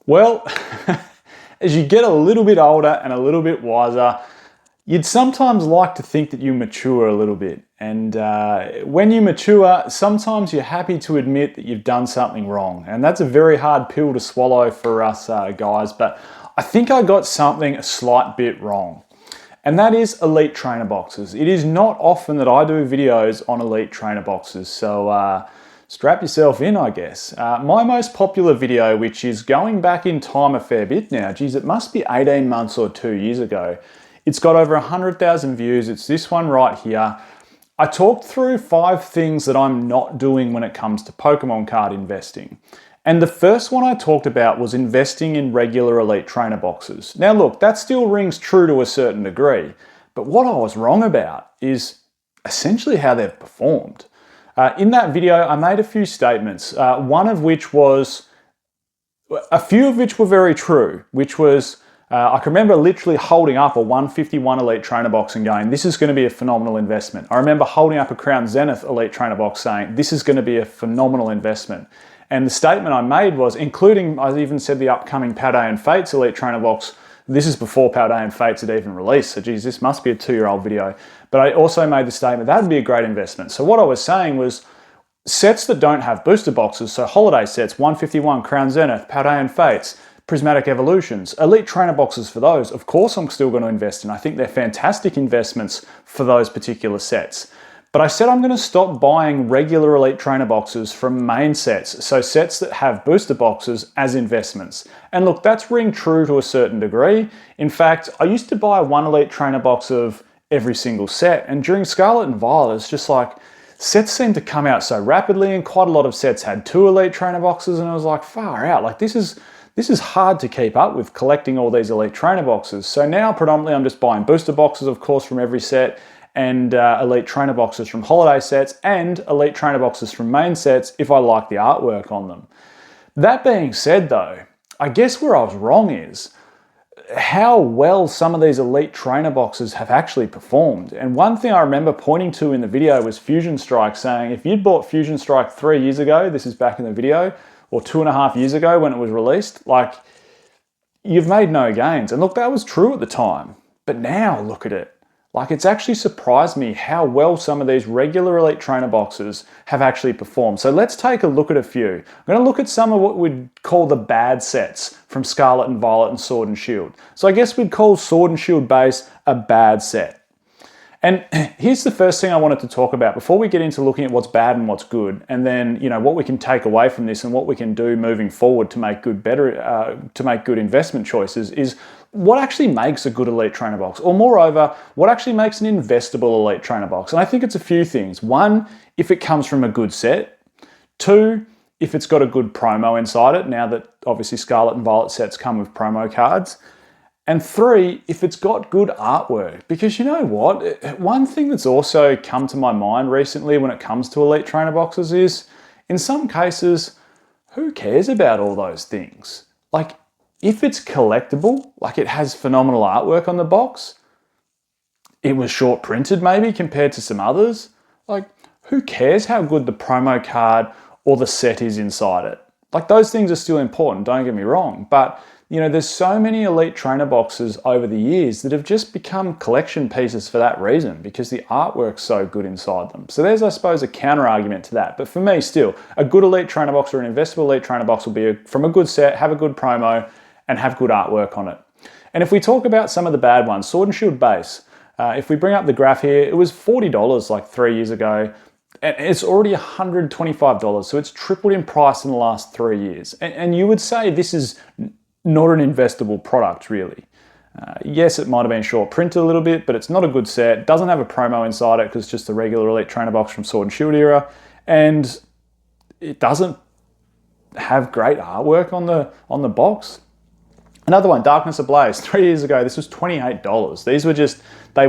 Well, as you get a little bit older and a little bit wiser, you'd sometimes like to think that you mature a little bit. And when you mature, sometimes you're happy to admit that you've done something wrong. And that's a very hard pill to swallow for us guys, but I think I got something a slight bit wrong. And that is Elute Trainer Boxes. It is not often that I do videos on Elute Trainer Boxes, so strap yourself in, I guess. My most popular video, which is going back in time a fair bit now, geez, it must be 18 months or 2 years ago. It's got over 100,000 views. It's this one right here. I talked through 5 things that I'm not doing when it comes to Pokemon card investing. And the first one I talked about was investing in regular Elute Trainer Boxes. Now look, that still rings true to a certain degree, but what I was wrong about is essentially how they've performed. In that video, I made a few statements, one of which was, a few of which were very true, which was, I can remember literally holding up a 151 Elite Trainer Box and going, this is going to be a phenomenal investment. I remember holding up a Crown Zenith Elite Trainer Box saying, this is going to be a phenomenal investment. And the statement I made was, including, I even said the upcoming Paldean Fates Elite Trainer Box. This is before Paldean Fates had even released, so geez, this must be a 2-year-old video. But I also made the statement that would be a great investment. So what I was saying was, sets that don't have booster boxes, so holiday sets, 151, Crown Zenith, Paldean Fates, Prismatic Evolutions, Elite Trainer Boxes for those, of course I'm still going to invest in. I think they're fantastic investments for those particular sets. But I said I'm going to stop buying regular Elite Trainer Boxes from main sets, so sets that have booster boxes as investments. And look, that's ring true to a certain degree. In fact, I used to buy one Elite Trainer Box of every single set, and during Scarlet and Violet, it's just like, sets seem to come out so rapidly, and quite a lot of sets had 2 Elite Trainer Boxes, and I was like, far out, like this is hard to keep up with collecting all these Elite Trainer Boxes. So now predominantly I'm just buying booster boxes, of course, from every set, and Elite Trainer Boxes from holiday sets, and Elite Trainer Boxes from main sets if I like the artwork on them. That being said though, I guess where I was wrong is how well some of these Elite Trainer Boxes have actually performed. And one thing I remember pointing to in the video was Fusion Strike, saying if you'd bought Fusion Strike 3 years ago, this is back in the video, or 2.5 years ago when it was released, like, you've made no gains. And look, that was true at the time, but now look at it. Like, it's actually surprised me how well some of these regular Elite Trainer Boxes have actually performed. So let's take a look at a few. I'm going to look at some of what we'd call the bad sets from Scarlet and Violet and Sword and Shield. So I guess we'd call Sword and Shield base a bad set. And here's the first thing I wanted to talk about before we get into looking at what's bad and what's good, and then, you know, what we can take away from this and what we can do moving forward to make good investment choices is what actually makes a good Elite Trainer Box, or moreover, what actually makes an investable Elite Trainer Box. And I think it's a few things. 1, if it comes from a good set. 2, if it's got a good promo inside it, now that obviously Scarlet and Violet sets come with promo cards. And 3, if it's got good artwork. Because you know what? One thing that's also come to my mind recently when it comes to Elite Trainer Boxes is, in some cases, who cares about all those things? Like, if it's collectible, like it has phenomenal artwork on the box, it was short printed maybe compared to some others, like, who cares how good the promo card or the set is inside it? Like, those things are still important, don't get me wrong, but you know, there's so many Elite Trainer Boxes over the years that have just become collection pieces for that reason, because the artwork's so good inside them. So there's, I suppose, a counter argument to that. But for me, still, a good Elite Trainer Box or an investable Elite Trainer Box will be from a good set, have a good promo, and have good artwork on it. And if we talk about some of the bad ones, Sword and Shield base, if we bring up the graph here, it was $40 like 3 years ago. And it's already $125, so it's tripled in price in the last 3 years. And you would say this is not an investable product, really. Yes, it might have been short printed a little bit, but it's not a good set. It doesn't have a promo inside it because it's just a regular Elite Trainer Box from Sword and Shield era, and it doesn't have great artwork on the box. Another one, Darkness Ablaze. 3 years ago, this was $28. These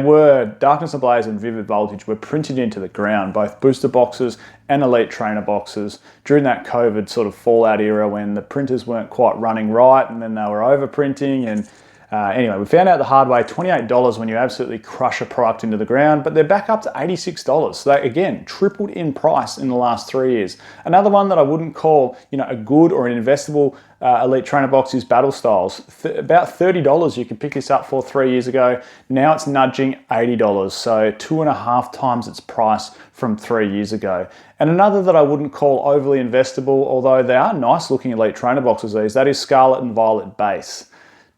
were Darkness Ablaze and Vivid Voltage were printed into the ground, both booster boxes and Elite Trainer Boxes, during that COVID sort of fallout era when the printers weren't quite running right, and then they were overprinting, and Anyway, we found out the hard way, $28 when you absolutely crush a product into the ground, but they're back up to $86. So they, again, tripled in price in the last 3 years. Another one that I wouldn't call, a good or an investable Elite Trainer box is Battle Styles. About $30 you could pick this up for 3 years ago. Now it's nudging $80, so 2.5 times its price from 3 years ago. And another that I wouldn't call overly investable, although they are nice looking Elite Trainer boxes, that is Scarlet and Violet Base.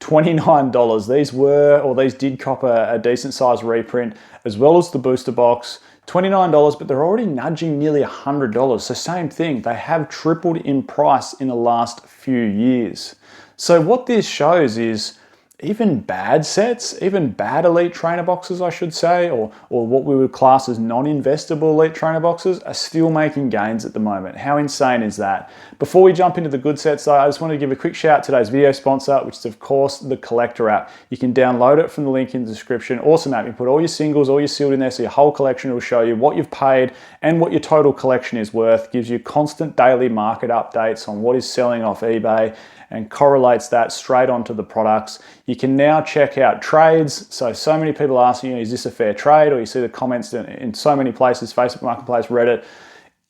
$29. These did cop a decent size reprint, as well as the booster box. $29, but they're already nudging nearly $100. So same thing, they have tripled in price in the last few years. So what this shows is even bad sets, even bad Elite Trainer boxes, I should say, or what we would class as non-investable Elite Trainer boxes, are still making gains at the moment. How insane is that? Before we jump into the good sets though, I just want to give a quick shout out to today's video sponsor, which is of course the Collector app. You can download it from the link in the description. Awesome app. You put all your singles, all your sealed in there, so your whole collection will show you what you've paid and what your total collection is worth. Gives you constant daily market updates on what is selling off eBay, and correlates that straight onto the products. You can now check out trades. So many people asking you, is this a fair trade? Or you see the comments in so many places, Facebook Marketplace, Reddit.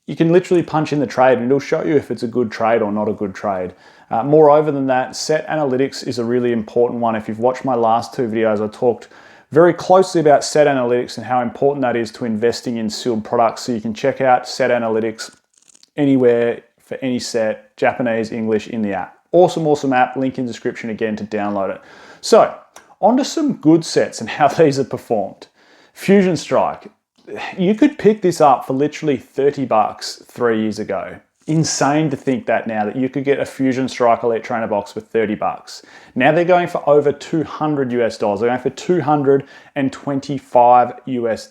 You can literally punch in the trade and it'll show you if it's a good trade or not a good trade. Moreover than that, set analytics is a really important one. If you've watched my last two videos, I talked very closely about set analytics and how important that is to investing in sealed products. So you can check out set analytics anywhere for any set, Japanese, English, in the app. Awesome app, link in description again to download it. So, onto some good sets and how these have performed. Fusion Strike. You could pick this up for literally $30 3 years ago. Insane to think that now, that you could get a Fusion Strike Elite Trainer box for $30. Now they're going for over $200 US. They're going for $225 US.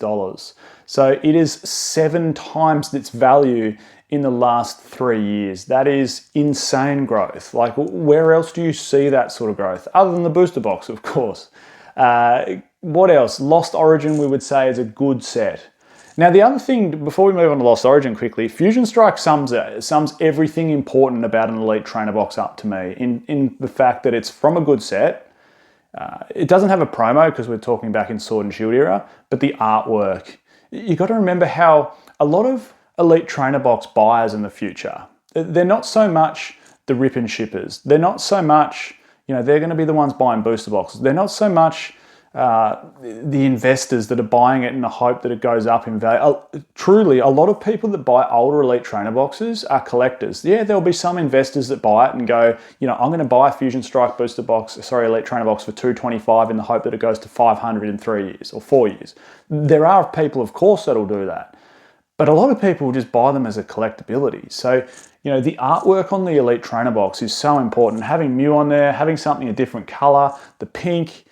So it is 7 times its value in the last 3 years. That is insane growth. Like, where else do you see that sort of growth? Other than the booster box, of course. What else? Lost Origin, we would say, is a good set. Now, the other thing, before we move on to Lost Origin quickly, Fusion Strike sums everything important about an Elite Trainer box up to me in the fact that it's from a good set. It doesn't have a promo because we're talking back in Sword and Shield era, but the artwork. You got to remember how a lot of Elite Trainer box buyers in the future, they're not so much the rip and shippers. They're not so much, they're going to be the ones buying booster boxes. They're not so much the investors that are buying it in the hope that it goes up in value. Truly, a lot of people that buy older Elite Trainer boxes are collectors. Yeah, there'll be some investors that buy it and go, I'm going to buy a Fusion Strike Elite Trainer box for $225 in the hope that it goes to $500 in 3 years or 4 years. There are people, of course, that'll do that. But a lot of people just buy them as a collectability. So, the artwork on the Elite Trainer box is so important. Having Mew on there, having something a different color, the pink.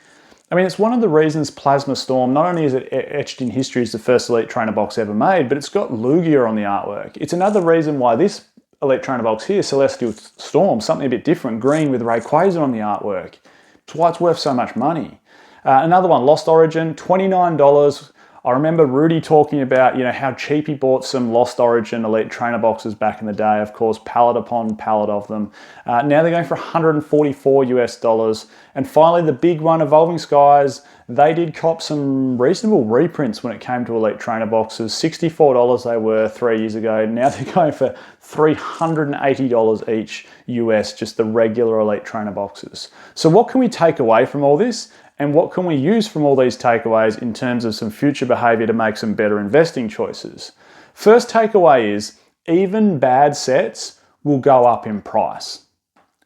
I mean, it's one of the reasons Plasma Storm, not only is it etched in history as the first Elite Trainer box ever made, but it's got Lugia on the artwork. It's another reason why this Elite Trainer box here, Celestial Storm, something a bit different, green with Rayquaza on the artwork. It's why it's worth so much money. Another one, Lost Origin, $29. I remember Rudy talking about, how cheap he bought some Lost Origin Elite Trainer boxes back in the day. Of course, pallet upon pallet of them. Now they're going for $144 US. And finally, the big one, Evolving Skies, they did cop some reasonable reprints when it came to Elite Trainer boxes. $64 they were 3 years ago. Now they're going for $380 each US, just the regular Elite Trainer boxes. So what can we take away from all this? And what can we use from all these takeaways in terms of some future behavior to make some better investing choices? First takeaway is, even bad sets will go up in price,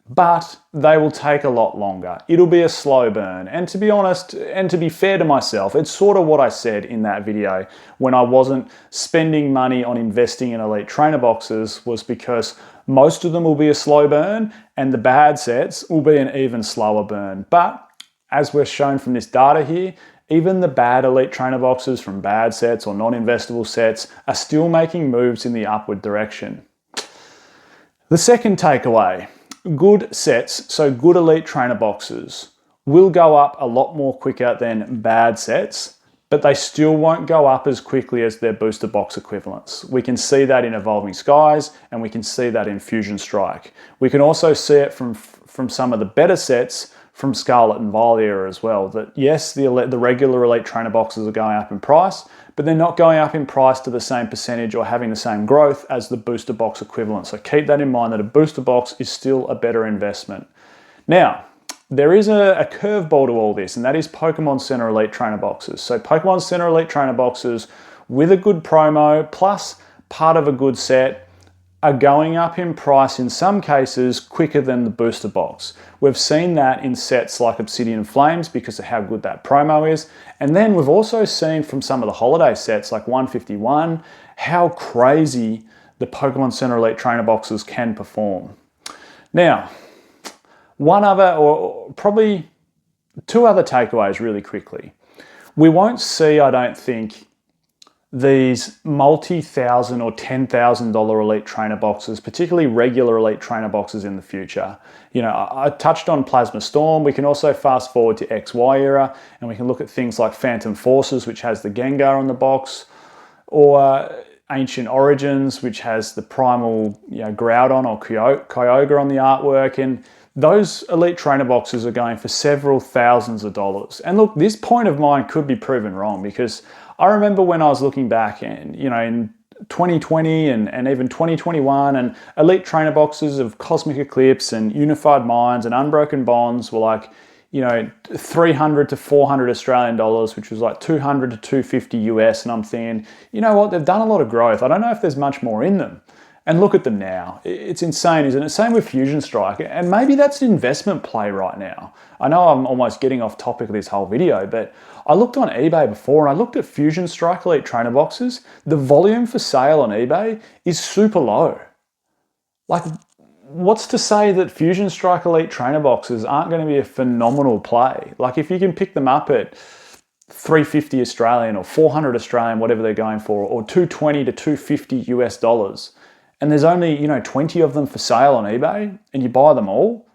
but they will take a lot longer. It'll be a slow burn. And to be honest, and to be fair to myself, it's sort of what I said in that video when I wasn't spending money on investing in Elite Trainer boxes, was because most of them will be a slow burn and the bad sets will be an even slower burn. But as we're shown from this data here, even the bad Elite Trainer boxes from bad sets or non-investable sets are still making moves in the upward direction. The second takeaway, good sets, so good Elite Trainer boxes, will go up a lot more quicker than bad sets, but they still won't go up as quickly as their booster box equivalents. We can see that in Evolving Skies, and we can see that in Fusion Strike. We can also see it from some of the better sets from Scarlett and Valia as well, that yes, the regular Elite Trainer boxes are going up in price, but they're not going up in price to the same percentage or having the same growth as the booster box equivalent. So keep that in mind, that a booster box is still a better investment. Now, there is a curveball to all this, and that is Pokemon Center Elite Trainer boxes. So Pokemon Center Elite Trainer boxes with a good promo plus part of a good set are going up in price in some cases quicker than the booster box. We've seen that in sets like Obsidian Flames because of how good that promo is. And then we've also seen from some of the holiday sets like 151 how crazy the Pokemon Center Elite Trainer boxes can perform. Now, one other, or probably two other takeaways really quickly. We won't see, I don't think, these multi-thousand or $10,000 Elite Trainer boxes, particularly regular Elite Trainer boxes in the future. You know, I touched on Plasma Storm. We can also fast forward to XY era, and we can look at things like Phantom Forces, which has the Gengar on the box, or Ancient Origins, which has the Primal, Groudon or Kyogre on the artwork. And those Elite Trainer boxes are going for several thousands of dollars. And look, this point of mine could be proven wrong, because I remember when I was looking back and, in 2020 and even 2021, and Elite Trainer boxes of Cosmic Eclipse and Unified Minds and Unbroken Bonds were like, 300 to 400 Australian dollars, which was like 200 to 250 US. And I'm thinking, you know what, they've done a lot of growth. I don't know if there's much more in them. And look at them now. It's insane, isn't it? Same with Fusion Strike. And maybe that's an investment play right now. I know I'm almost getting off topic of this whole video, but I looked on eBay before and I looked at Fusion Strike Elite Trainer boxes. The volume for sale on eBay is super low. Like, what's to say that Fusion Strike Elite Trainer boxes aren't going to be a phenomenal play? Like, if you can pick them up at 350 Australian or 400 Australian, whatever they're going for, or 220 to 250 US dollars, and there's only, 20 of them for sale on eBay, and you buy them all,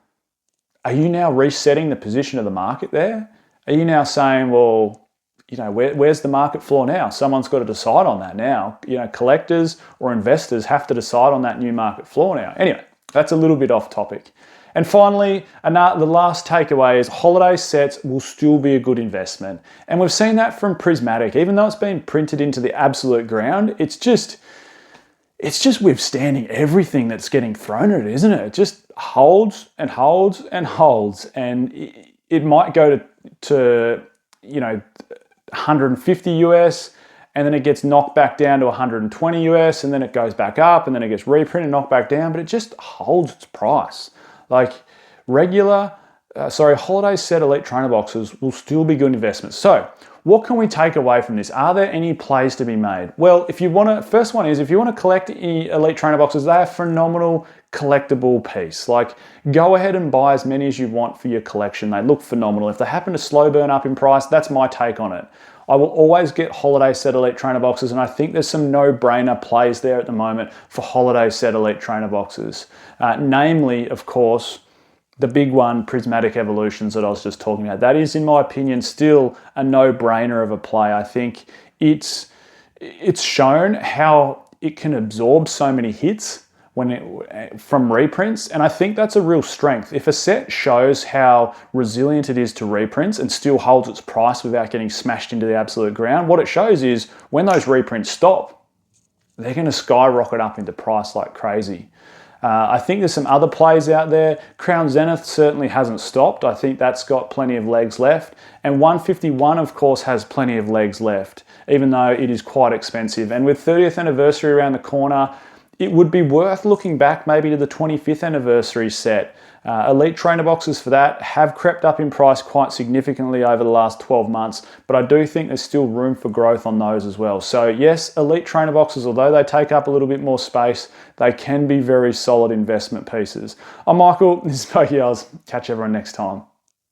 are you now resetting the position of the market there? Are you now saying, well, where's the market floor now? Someone's got to decide on that now. Collectors or investors have to decide on that new market floor now. Anyway, that's a little bit off topic. And finally, the last takeaway is holiday sets will still be a good investment. And we've seen that from Prismatic. Even though it's been printed into the absolute ground, it's just withstanding everything that's getting thrown at it, isn't it? It just holds and holds and holds. And it might go to 150 US, and then it gets knocked back down to 120 US, and then it goes back up, and then it gets reprinted, knocked back down, but it just holds its price. Like holiday set Elite Trainer boxes will still be good investments. So what can we take away from this? Are there any plays to be made? Well, if you want to collect any Elite Trainer boxes, they're a phenomenal collectible piece. Like, go ahead and buy as many as you want for your collection. They look phenomenal. If they happen to slow burn up in price, that's my take on it. I will always get holiday set Elite Trainer boxes, and I think there's some no-brainer plays there at the moment for holiday set Elite Trainer boxes. Namely, of course, the big one, Prismatic Evolutions that I was just talking about. That is, in my opinion, still a no-brainer of a play. I think it's shown how it can absorb so many hits from reprints, and I think that's a real strength. If a set shows how resilient it is to reprints and still holds its price without getting smashed into the absolute ground, what it shows is when those reprints stop, they're going to skyrocket up into price like crazy. I think there's some other plays out there. Crown Zenith certainly hasn't stopped. I think that's got plenty of legs left. And 151, of course, has plenty of legs left, even though it is quite expensive. And with 30th anniversary around the corner, it would be worth looking back maybe to the 25th anniversary set. Elite Trainer boxes for that have crept up in price quite significantly over the last 12 months, but I do think there's still room for growth on those as well. So yes, Elite Trainer boxes, although they take up a little bit more space, they can be very solid investment pieces. I'm Michael, this is Pokey Oz. Catch everyone next time.